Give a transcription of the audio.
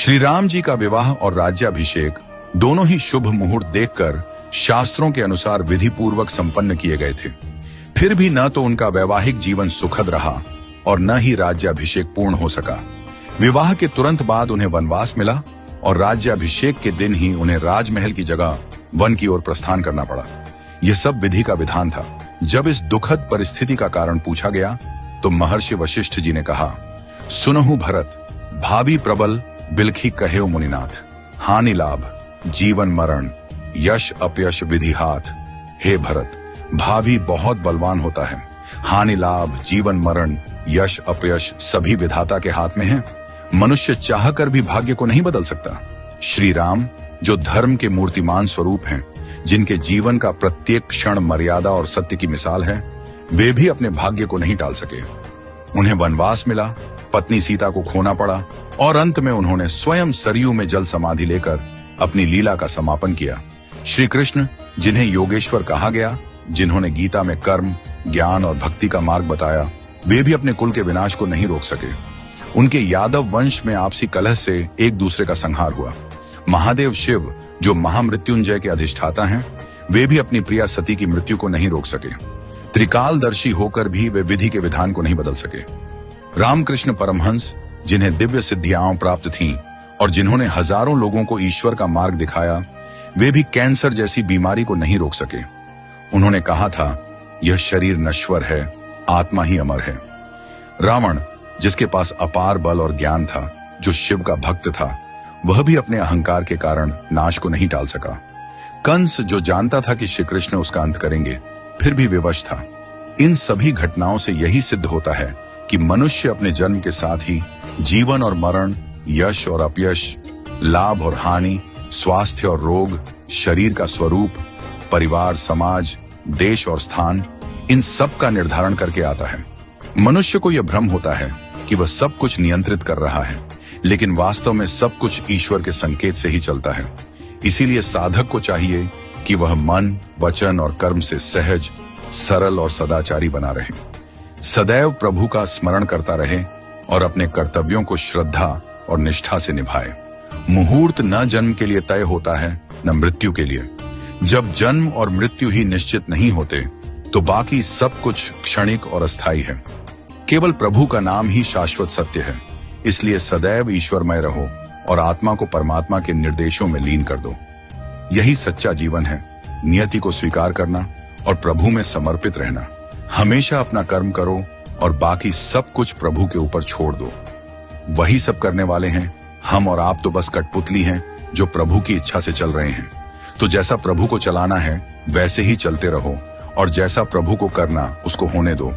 श्री राम जी का विवाह और राज्याभिषेक दोनों ही शुभ मुहूर्त देखकर शास्त्रों के अनुसार विधि पूर्वक संपन्न किए गए थे। फिर भी न तो उनका वैवाहिक जीवन सुखद रहा और न ही राज्याभिषेक पूर्ण हो सका। विवाह के तुरंत बाद उन्हें वनवास मिला और राज्याभिषेक के दिन ही उन्हें राजमहल की जगह वन की ओर प्रस्थान करना पड़ा। यह सब विधि का विधान था। जब इस दुखद परिस्थिति का कारण पूछा गया तो महर्षि वशिष्ठ जी ने कहा, सुनहु भरत, भावी प्रबल बिलखी कहेउ मुनिनाथ, हानि लाभ जीवन मरण यश अपयश विधि हाथ। हे भरत, भावी बहुत बलवान होता है, हानि लाभ जीवन मरण यश अपयश सभी विधाता के हाथ में है। मनुष्य चाहकर भी भाग्य को नहीं बदल सकता। श्री राम जो धर्म के मूर्तिमान स्वरूप हैं, जिनके जीवन का प्रत्येक क्षण मर्यादा और सत्य की मिसाल है, वे भी अपने भाग्य को नहीं टाल सके। उन्हें वनवास मिला, पत्नी सीता को खोना पड़ा और अंत में उन्होंने स्वयं सरयू में जल समाधि लेकर अपनी लीला का समापन किया। श्री कृष्ण जिन्हें योगेश्वर कहा गया, जिन्होंने गीता में कर्म ज्ञान और भक्ति का मार्ग बताया, वे भी अपने कुल के विनाश को नहीं रोक सके। उनके यादव वंश में आपसी कलह से एक दूसरे का संहार हुआ। महादेव शिव जो महामृत्युंजय के अधिष्ठाता हैं, वे भी अपनी प्रिया सती की मृत्यु को नहीं रोक सके। त्रिकालदर्शी होकर भी वे विधि के विधान को नहीं बदल सके। रामकृष्ण परमहंस जिन्हें दिव्य सिद्धियां प्राप्त थीं और जिन्होंने हजारों लोगों को ईश्वर का मार्ग दिखाया, वे भी कैंसर जैसी बीमारी को नहीं रोक सके। उन्होंने कहा था, यह शरीर नश्वर है, आत्मा ही अमर है। रावण जिसके पास अपार बल और ज्ञान था, जो शिव का भक्त था, वह भी अपने अहंकार के कारण नाश को नहीं टाल सका। कंस जो जानता था कि श्री कृष्ण उसका अंत करेंगे, फिर भी विवश था। इन सभी घटनाओं से यही सिद्ध होता है कि मनुष्य अपने जन्म के साथ ही जीवन और मरण, यश और अपयश, लाभ और हानि, स्वास्थ्य और रोग, शरीर का स्वरूप, परिवार, समाज, देश और स्थान, इन सब का निर्धारण करके आता है। मनुष्य को यह भ्रम होता है कि वह सब कुछ नियंत्रित कर रहा है, लेकिन वास्तव में सब कुछ ईश्वर के संकेत से ही चलता है। इसीलिए साधक को चाहिए कि वह मन, वचन और कर्म से सहज, सरल और सदाचारी बना रहे, सदैव प्रभु का स्मरण करता रहे और अपने कर्तव्यों को श्रद्धा और निष्ठा से निभाए। मुहूर्त न जन्म के लिए तय होता है, न मृत्यु के लिए। जब जन्म और मृत्यु ही निश्चित नहीं होते, तो बाकी सब कुछ क्षणिक और अस्थायी है। केवल प्रभु का नाम ही शाश्वत सत्य है। इसलिए सदैव ईश्वरमय रहो और आत्मा को परमात्मा के निर्देशों में लीन कर दो। यही सच्चा जीवन है। नियति को स्वीकार करना और प्रभु में समर्पित रहना। हमेशा अपना कर्म करो और बाकी सब कुछ प्रभु के ऊपर छोड़ दो। वही सब करने वाले हैं। हम और आप तो बस कठपुतली हैं जो प्रभु की इच्छा से चल रहे हैं। तो जैसा प्रभु को चलाना है वैसे ही चलते रहो और जैसा प्रभु को करना उसको होने दो।